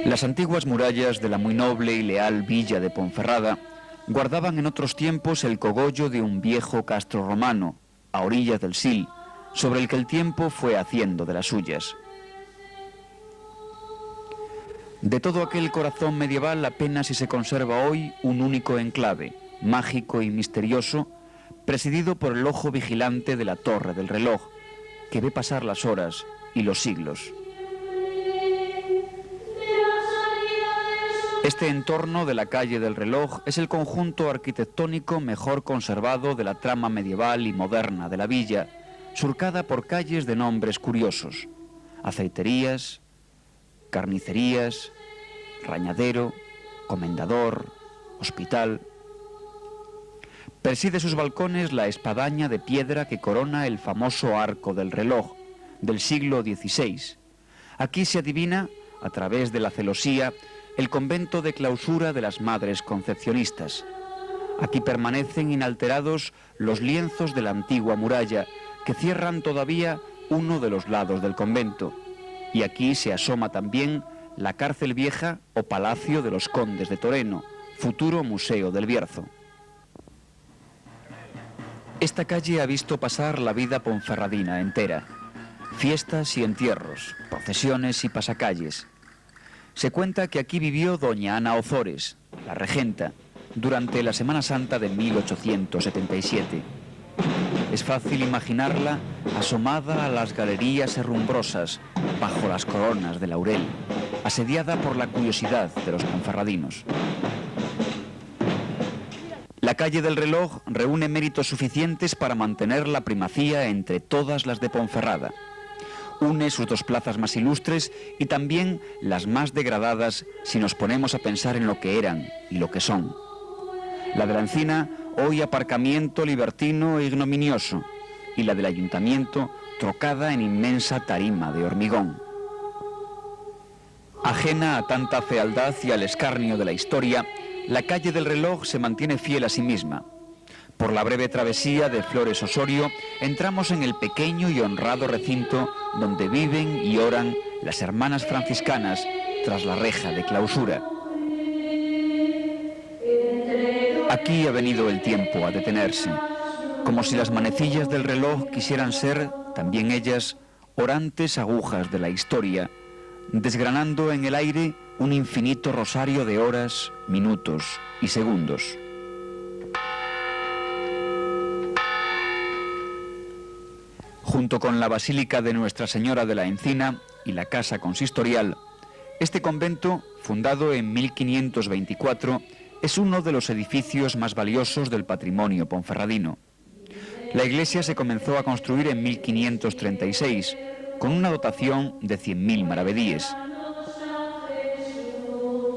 Las antiguas murallas de la muy noble y leal villa de Ponferrada guardaban en otros tiempos el cogollo de un viejo castro romano, a orillas del Sil, sobre el que el tiempo fue haciendo de las suyas. De todo aquel corazón medieval apenas si se conserva hoy un único enclave, mágico y misterioso, presidido por el ojo vigilante de la Torre del Reloj, que ve pasar las horas y los siglos. Este entorno de la calle del Reloj es el conjunto arquitectónico mejor conservado de la trama medieval y moderna de la villa, surcada por calles de nombres curiosos: aceiterías, carnicerías, rañadero, comendador, hospital. Preside sus balcones la espadaña de piedra que corona el famoso Arco del Reloj, del siglo XVI. Aquí se adivina, a través de la celosía, el convento de clausura de las Madres Concepcionistas. Aquí permanecen inalterados los lienzos de la antigua muralla, que cierran todavía uno de los lados del convento. Y aquí se asoma también la cárcel vieja o palacio de los condes de Toreno, futuro museo del Bierzo. Esta calle ha visto pasar la vida ponferradina entera. Fiestas y entierros, procesiones y pasacalles. Se cuenta que aquí vivió doña Ana Ozores, la regenta, durante la Semana Santa de 1877. Es fácil imaginarla asomada a las galerías herrumbrosas, bajo las coronas de laurel, asediada por la curiosidad de los ponferradinos. La calle del Reloj reúne méritos suficientes para mantener la primacía entre todas las de Ponferrada. Une sus dos plazas más ilustres y también las más degradadas si nos ponemos a pensar en lo que eran y lo que son. La de la Encina, hoy aparcamiento libertino e ignominioso, y la del Ayuntamiento, trocada en inmensa tarima de hormigón. Ajena a tanta fealdad y al escarnio de la historia, la calle del Reloj se mantiene fiel a sí misma. Por la breve travesía de Flores Osorio, entramos en el pequeño y honrado recinto donde viven y oran las hermanas franciscanas tras la reja de clausura. Aquí ha venido el tiempo a detenerse, como si las manecillas del reloj quisieran ser, también ellas, orantes agujas de la historia, desgranando en el aire un infinito rosario de horas, minutos y segundos. Junto con la Basílica de Nuestra Señora de la Encina y la Casa Consistorial, este convento, fundado en 1524, es uno de los edificios más valiosos del patrimonio ponferradino. La iglesia se comenzó a construir en 1536, con una dotación de 100.000 maravedíes.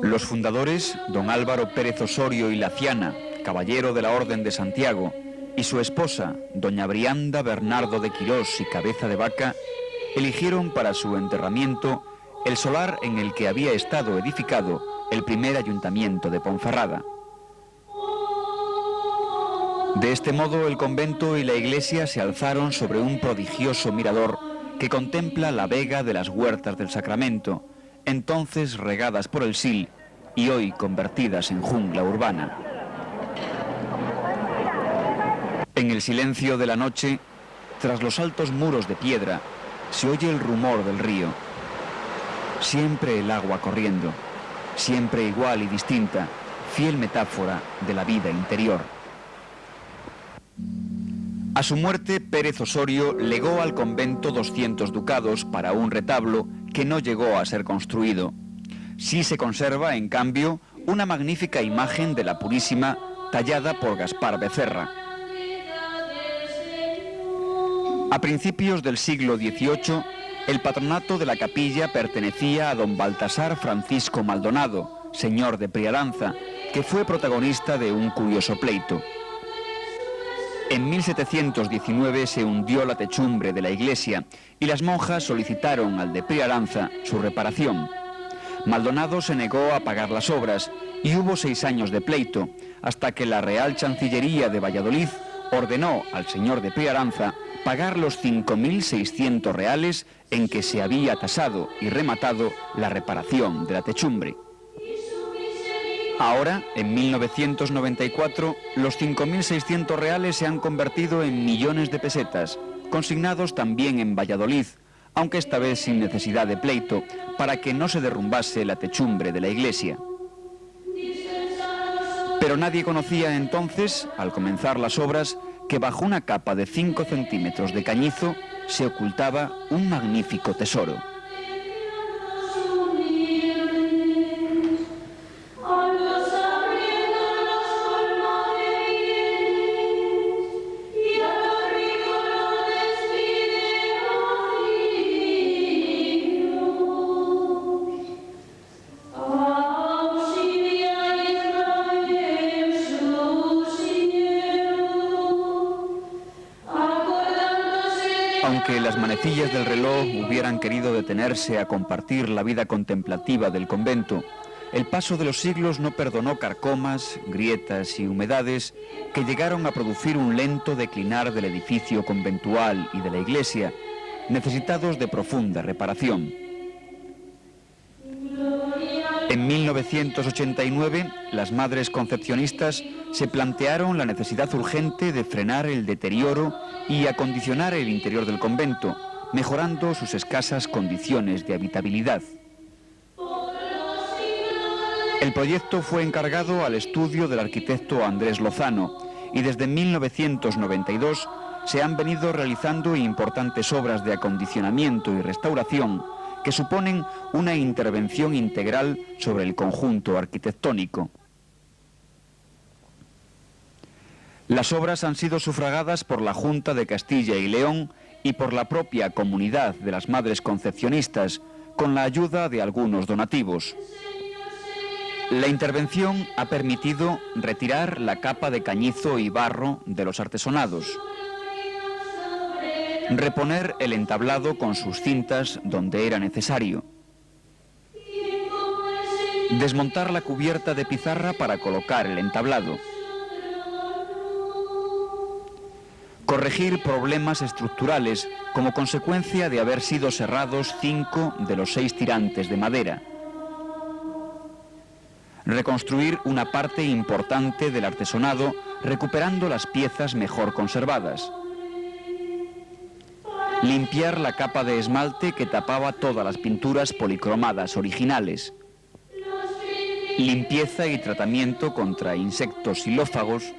Los fundadores, don Álvaro Pérez Osorio y Laciana, caballero de la Orden de Santiago, y su esposa, doña Brianda Bernardo de Quirós y Cabeza de Vaca, eligieron para su enterramiento el solar en el que había estado edificado el primer ayuntamiento de Ponferrada. De este modo, el convento y la iglesia se alzaron sobre un prodigioso mirador que contempla la vega de las Huertas del Sacramento, entonces regadas por el Sil y hoy convertidas en jungla urbana. En el silencio de la noche, tras los altos muros de piedra, se oye el rumor del río. Siempre el agua corriendo, siempre igual y distinta, fiel metáfora de la vida interior. A su muerte, Pérez Osorio legó al convento 200 ducados para un retablo que no llegó a ser construido. Sí se conserva, en cambio, una magnífica imagen de la Purísima tallada por Gaspar Becerra. A principios del siglo XVIII, el patronato de la capilla pertenecía a don Baltasar Francisco Maldonado, señor de Priaranza, que fue protagonista de un curioso pleito. En 1719 se hundió la techumbre de la iglesia y las monjas solicitaron al de Priaranza su reparación. Maldonado se negó a pagar las obras y hubo 6 años de pleito, hasta que la Real Chancillería de Valladolid ordenó al señor de Priaranza pagar los 5.600 reales en que se había tasado y rematado la reparación de la techumbre. Ahora, en 1994, los 5.600 reales se han convertido en millones de pesetas, consignados también en Valladolid, aunque esta vez sin necesidad de pleito, para que no se derrumbase la techumbre de la iglesia. Pero nadie conocía entonces, al comenzar las obras, que bajo una capa de 5 centímetros de cañizo se ocultaba un magnífico tesoro. Aunque las manecillas del reloj hubieran querido detenerse a compartir la vida contemplativa del convento, el paso de los siglos no perdonó carcomas, grietas y humedades que llegaron a producir un lento declinar del edificio conventual y de la iglesia, necesitados de profunda reparación. En 1989, las madres concepcionistas se plantearon la necesidad urgente de frenar el deterioro y acondicionar el interior del convento, mejorando sus escasas condiciones de habitabilidad. El proyecto fue encargado al estudio del arquitecto Andrés Lozano y desde 1992 se han venido realizando importantes obras de acondicionamiento y restauración que suponen una intervención integral sobre el conjunto arquitectónico. Las obras han sido sufragadas por la Junta de Castilla y León y por la propia comunidad de las Madres Concepcionistas, con la ayuda de algunos donativos. La intervención ha permitido retirar la capa de cañizo y barro de los artesonados, reponer el entablado con sus cintas donde era necesario, desmontar la cubierta de pizarra para colocar el entablado, corregir problemas estructurales como consecuencia de haber sido cerrados 5 de los 6 tirantes de madera, reconstruir una parte importante del artesonado recuperando las piezas mejor conservadas, limpiar la capa de esmalte que tapaba todas las pinturas policromadas originales, limpieza y tratamiento contra insectos xilófagos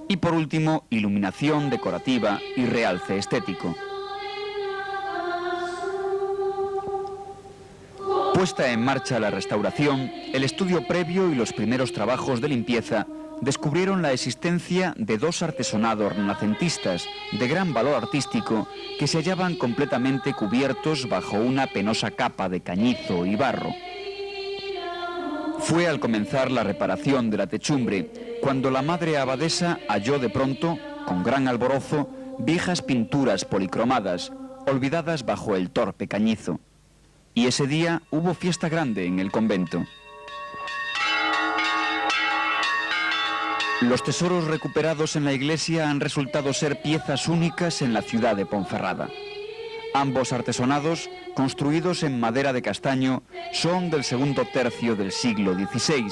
y por último iluminación decorativa y realce estético. Puesta en marcha la restauración, el estudio previo y los primeros trabajos de limpieza descubrieron la existencia de 2 artesonados renacentistas de gran valor artístico que se hallaban completamente cubiertos bajo una penosa capa de cañizo y barro. Fue al comenzar la reparación de la techumbre cuando la madre abadesa halló de pronto, con gran alborozo, viejas pinturas policromadas, olvidadas bajo el torpe cañizo. Y ese día hubo fiesta grande en el convento. Los tesoros recuperados en la iglesia han resultado ser piezas únicas en la ciudad de Ponferrada. Ambos artesonados, construidos en madera de castaño, son del segundo tercio del siglo XVI,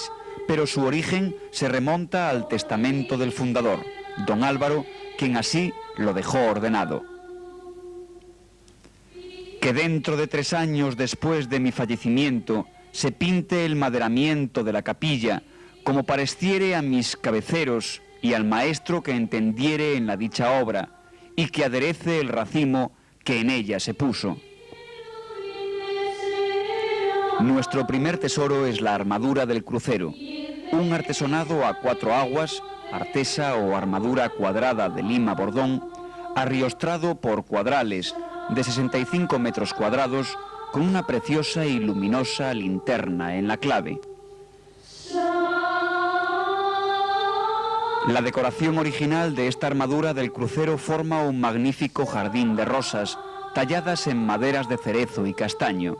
pero su origen se remonta al testamento del fundador, don Álvaro, quien así lo dejó ordenado. Que dentro de 3 años después de mi fallecimiento se pinte el maderamiento de la capilla, como pareciere a mis cabeceros y al maestro que entendiere en la dicha obra, y que aderece el racimo que en ella se puso. Nuestro primer tesoro es la armadura del crucero, un artesonado a 4 aguas, artesa o armadura cuadrada de lima bordón, arriostrado por cuadrales de 65 metros cuadrados con una preciosa y luminosa linterna en la clave. La decoración original de esta armadura del crucero forma un magnífico jardín de rosas, talladas en maderas de cerezo y castaño.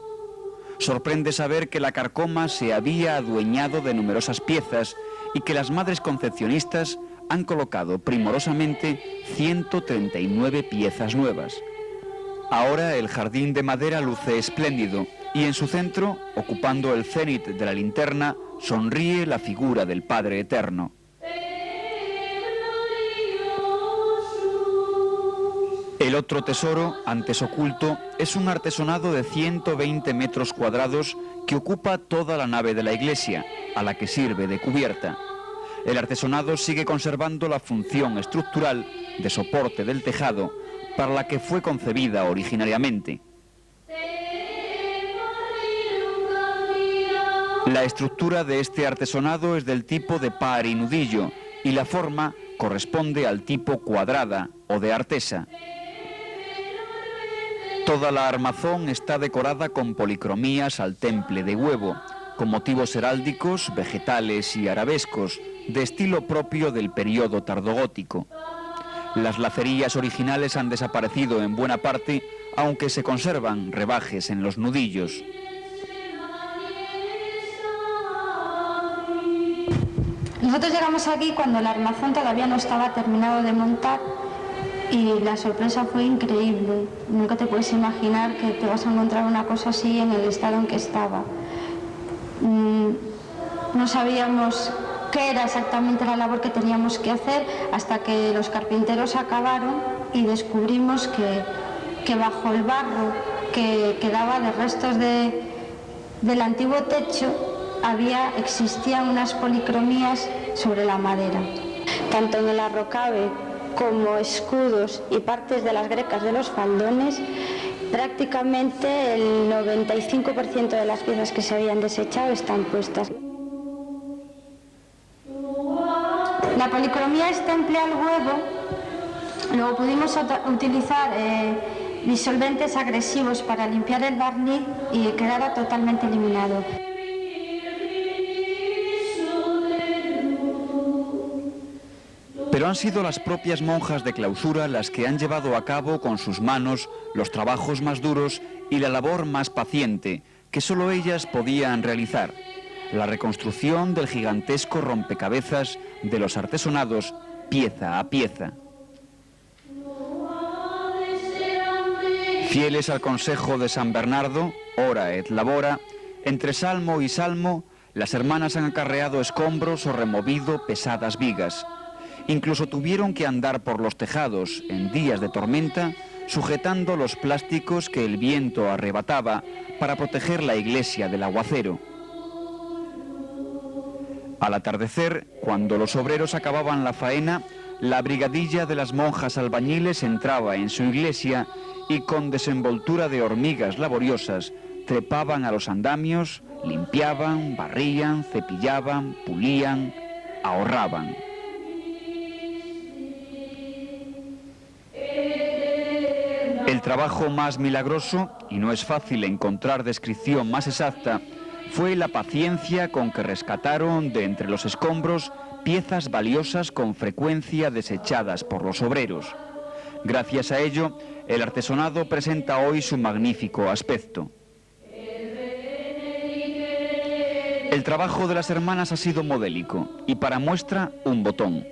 Sorprende saber que la carcoma se había adueñado de numerosas piezas y que las madres concepcionistas han colocado primorosamente 139 piezas nuevas. Ahora el jardín de madera luce espléndido y en su centro, ocupando el cénit de la linterna, sonríe la figura del Padre Eterno. El otro tesoro, antes oculto, es un artesonado de 120 metros cuadrados que ocupa toda la nave de la iglesia, a la que sirve de cubierta. El artesonado sigue conservando la función estructural de soporte del tejado para la que fue concebida originariamente. La estructura de este artesonado es del tipo de par y nudillo y la forma corresponde al tipo cuadrada o de artesa. Toda la armazón está decorada con policromías al temple de huevo, con motivos heráldicos, vegetales y arabescos, de estilo propio del periodo tardogótico. Las lacerías originales han desaparecido en buena parte, aunque se conservan rebajes en los nudillos. Nosotros llegamos aquí cuando el armazón todavía no estaba terminado de montar y la sorpresa fue increíble. Nunca te puedes imaginar que te vas a encontrar una cosa así en el estado en que estaba. No sabíamos qué era exactamente la labor que teníamos que hacer hasta que los carpinteros acabaron y descubrimos que bajo el barro que quedaba de restos del antiguo techo existían unas policromías sobre la madera. Tanto en el arrocabe como escudos y partes de las grecas de los faldones, prácticamente el 95% de las piezas que se habían desechado están puestas. La policromía es temple al huevo. Luego pudimos utilizar disolventes agresivos para limpiar el barniz y que quedara totalmente eliminado. Pero han sido las propias monjas de clausura las que han llevado a cabo con sus manos los trabajos más duros y la labor más paciente que solo ellas podían realizar: la reconstrucción del gigantesco rompecabezas de los artesonados pieza a pieza. Fieles al consejo de San Bernardo, ora et labora, entre salmo y salmo, las hermanas han acarreado escombros o removido pesadas vigas. Incluso tuvieron que andar por los tejados en días de tormenta, sujetando los plásticos que el viento arrebataba para proteger la iglesia del aguacero. Al atardecer, cuando los obreros acababan la faena, la brigadilla de las monjas albañiles entraba en su iglesia y con desenvoltura de hormigas laboriosas trepaban a los andamios, limpiaban, barrían, cepillaban, pulían, ahorraban. El trabajo más milagroso, y no es fácil encontrar descripción más exacta, fue la paciencia con que rescataron de entre los escombros piezas valiosas con frecuencia desechadas por los obreros. Gracias a ello, el artesonado presenta hoy su magnífico aspecto. El trabajo de las hermanas ha sido modélico, y para muestra un botón.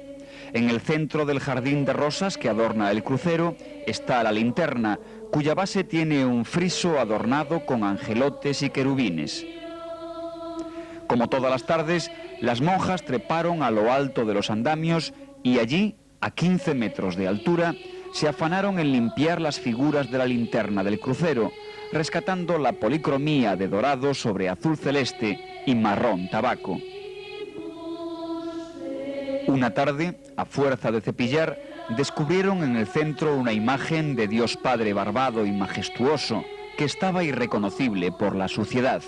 En el centro del jardín de rosas que adorna el crucero está la linterna, cuya base tiene un friso adornado con angelotes y querubines. Como todas las tardes, las monjas treparon a lo alto de los andamios y allí, a 15 metros de altura, se afanaron en limpiar las figuras de la linterna del crucero, rescatando la policromía de dorado sobre azul celeste y marrón tabaco. Una tarde, a fuerza de cepillar, descubrieron en el centro una imagen de Dios Padre barbado y majestuoso que estaba irreconocible por la suciedad.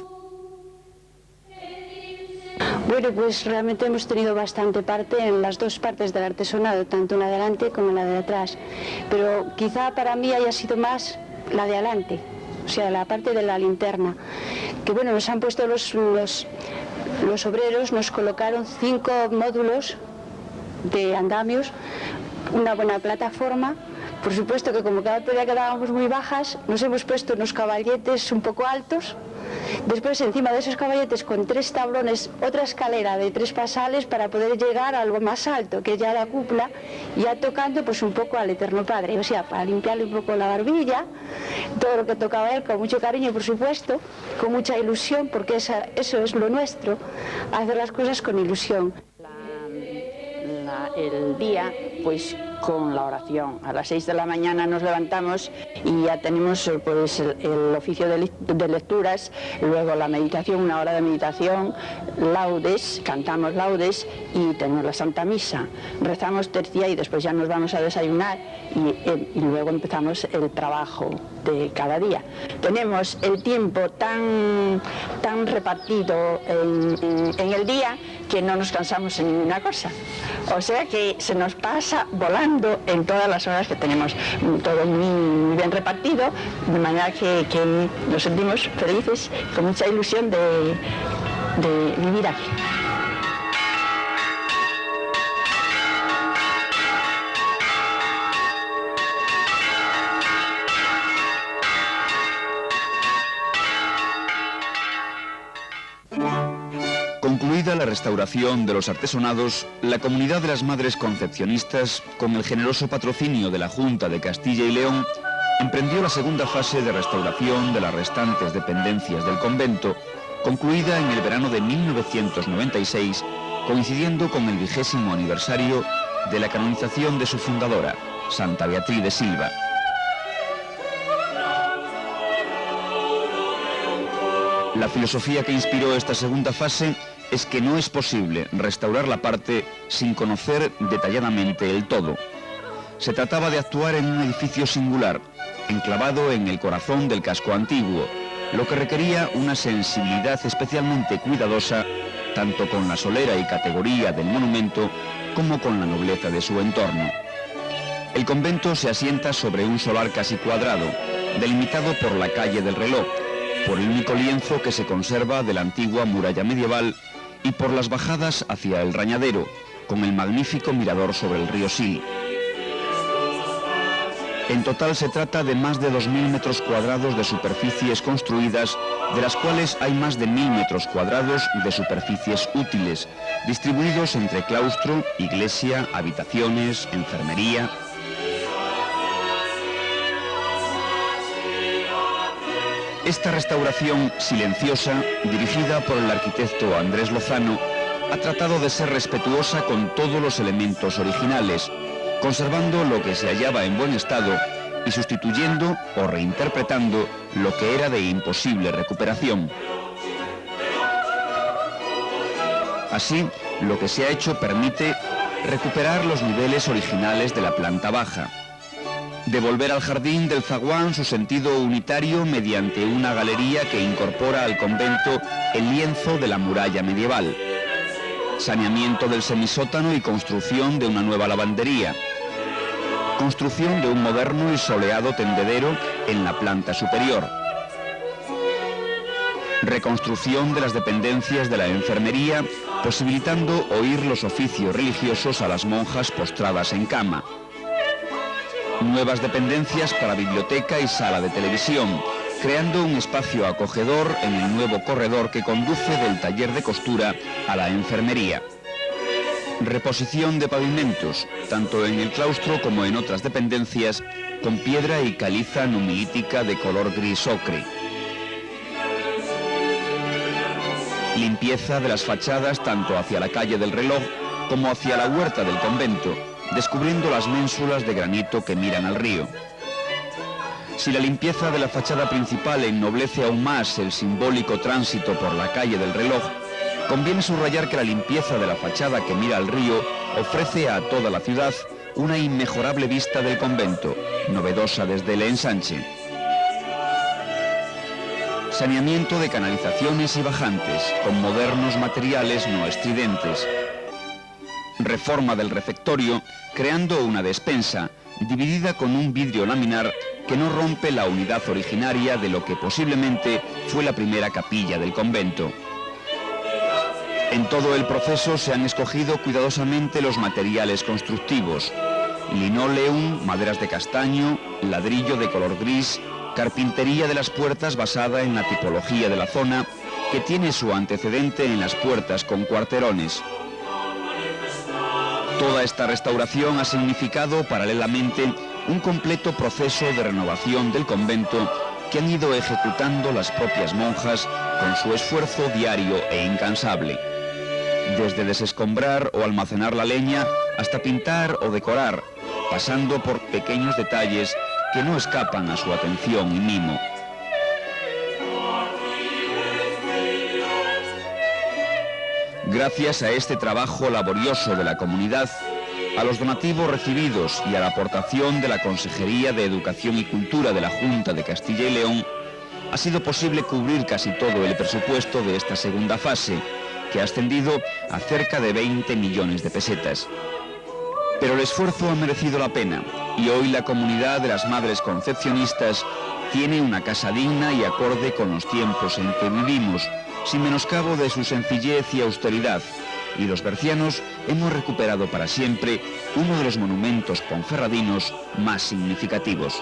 Bueno, pues realmente hemos tenido bastante parte en las dos partes del artesonado, tanto en la de adelante como en la de atrás. Pero quizá para mí haya sido más la de adelante, o sea, la parte de la linterna. Que bueno, nos han puesto los obreros, nos colocaron 5 módulos de andamios, una buena plataforma. Por supuesto que como cada día quedábamos muy bajas, nos hemos puesto unos caballetes un poco altos Después, encima de esos caballetes, con 3 tablones, otra escalera de 3 pasales para poder llegar a algo más alto, que es ya la cúpula, ya tocando pues un poco al Eterno Padre, o sea, para limpiarle un poco la barbilla, todo lo que tocaba a él, con mucho cariño, por supuesto, con mucha ilusión, porque eso es lo nuestro, hacer las cosas con ilusión. El día, pues con la oración. A las 6 de la mañana nos levantamos y ya tenemos pues el oficio de lecturas, luego la meditación, 1 hora de meditación, laudes, cantamos laudes y tenemos la Santa Misa. Rezamos tercia y después ya nos vamos a desayunar y luego empezamos el trabajo de cada día. Tenemos el tiempo tan repartido en el día que no nos cansamos en ninguna cosa. O sea que se nos pasa volando en todas las horas que tenemos, todo muy bien repartido, de manera que nos sentimos felices, con mucha ilusión de vivir aquí. Concluida la restauración de los artesonados, la comunidad de las Madres Concepcionistas, con el generoso patrocinio de la Junta de Castilla y León, emprendió la segunda fase de restauración de las restantes dependencias del convento, concluida en el verano de 1996, coincidiendo con el 20º aniversario de la canonización de su fundadora, Santa Beatriz de Silva. La filosofía que inspiró esta segunda fase es que no es posible restaurar la parte sin conocer detalladamente el todo. Se trataba de actuar en un edificio singular, enclavado en el corazón del casco antiguo, lo que requería una sensibilidad especialmente cuidadosa, tanto con la solera y categoría del monumento, como con la nobleza de su entorno. El convento se asienta sobre un solar casi cuadrado, delimitado por la calle del Reloj, por el único lienzo que se conserva de la antigua muralla medieval y por las bajadas hacia el Rañadero, con el magnífico mirador sobre el río Sil. En total se trata de más de 2.000 metros cuadrados de superficies construidas, de las cuales hay más de 1.000 metros cuadrados de superficies útiles, distribuidos entre claustro, iglesia, habitaciones, enfermería. Esta restauración silenciosa, dirigida por el arquitecto Andrés Lozano, ha tratado de ser respetuosa con todos los elementos originales, conservando lo que se hallaba en buen estado y sustituyendo o reinterpretando lo que era de imposible recuperación. Así, lo que se ha hecho permite recuperar los niveles originales de la planta baja, devolver al jardín del zaguán su sentido unitario mediante una galería que incorpora al convento el lienzo de la muralla medieval, saneamiento del semisótano y construcción de una nueva lavandería, construcción de un moderno y soleado tendedero en la planta superior, reconstrucción de las dependencias de la enfermería, posibilitando oír los oficios religiosos a las monjas postradas en cama, nuevas dependencias para biblioteca y sala de televisión, creando un espacio acogedor en el nuevo corredor que conduce del taller de costura a la enfermería. Reposición de pavimentos, tanto en el claustro como en otras dependencias, con piedra y caliza numilítica de color gris ocre. Limpieza de las fachadas tanto hacia la calle del Reloj como hacia la huerta del convento, descubriendo las ménsulas de granito que miran al río. Si la limpieza de la fachada principal ennoblece aún más el simbólico tránsito por la calle del Reloj, conviene subrayar que la limpieza de la fachada que mira al río ofrece a toda la ciudad una inmejorable vista del convento, novedosa desde el ensanche. Saneamiento de canalizaciones y bajantes, con modernos materiales no estridentes. Reforma del refectorio, creando una despensa, dividida con un vidrio laminar que no rompe la unidad originaria de lo que posiblemente fue la primera capilla del convento. En todo el proceso se han escogido cuidadosamente los materiales constructivos: linoleum, maderas de castaño, ladrillo de color gris, carpintería de las puertas basada en la tipología de la zona, que tiene su antecedente en las puertas con cuarterones. Toda esta restauración ha significado paralelamente un completo proceso de renovación del convento que han ido ejecutando las propias monjas con su esfuerzo diario e incansable. Desde desescombrar o almacenar la leña hasta pintar o decorar, pasando por pequeños detalles que no escapan a su atención y mimo. Gracias a este trabajo laborioso de la comunidad, a los donativos recibidos y a la aportación de la Consejería de Educación y Cultura de la Junta de Castilla y León, ha sido posible cubrir casi todo el presupuesto de esta segunda fase, que ha ascendido a cerca de 20 millones de pesetas. Pero el esfuerzo ha merecido la pena, y hoy la comunidad de las Madres Concepcionistas tiene una casa digna y acorde con los tiempos en que vivimos, sin menoscabo de su sencillez y austeridad, y los bercianos hemos recuperado para siempre uno de los monumentos ponferradinos más significativos.